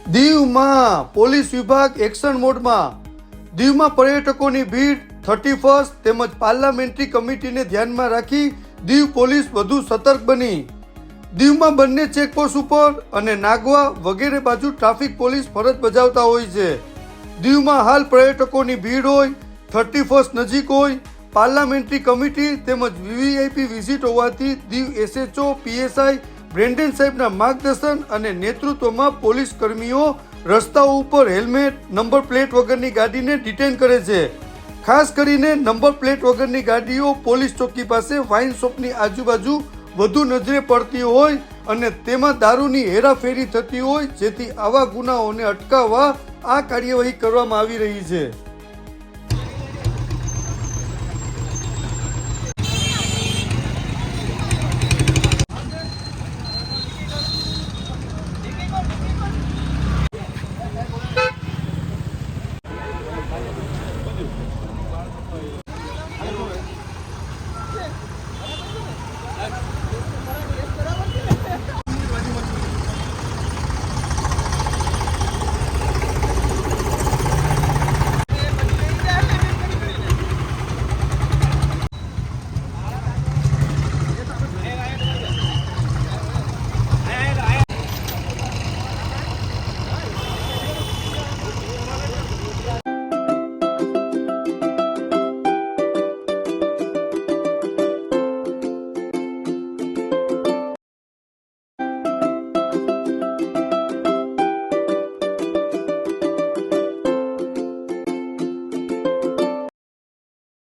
દીવમાં પોલીસ વિભાગ એક્શન મોડમાં. દીવમાં પર્યટકોની ભીડ, 31 તેમજ પાર્લામેન્ટરી કમિટીને ધ્યાનમાં રાખી દીવ પોલીસ વધુ સતર્ક બની. દીવમાં બંને ચેકપોસ્ટ ઉપર અને નાગવા વગેરે બાજુ ટ્રાફિક પોલીસ ફરજ બજાવતા હોય છે. દીવમાં હાલ પર્યટકોની ભીડ હોય, 31 નજીક હોય, પાર્લામેન્ટરી કમિટી તેમજ વીવીઆઈપી વિઝિટ હોવાથી દીવ એસએચઓ પીએસઆઈ બ્રેન્ડન સાહેબના માર્ગદર્શન અને નેતૃત્વમાં પોલીસ કર્મીઓ રસ્તાઓ ઉપર હેલ્મેટ, નંબર પ્લેટ વગરની ગાડીને ડિટેન કરે છે. ખાસ કરીને નંબર પ્લેટ વગરની ગાડીઓ પોલીસ ચોકી પાસે વાઇન શોપની આજુબાજુ વધુ નજરે પડતી હોય અને તેમાં દારૂની હેરાફેરી થતી હોય, જેથી આવા ગુનાઓને અટકાવવા આ કાર્યવાહી કરવામાં આવી રહી છે.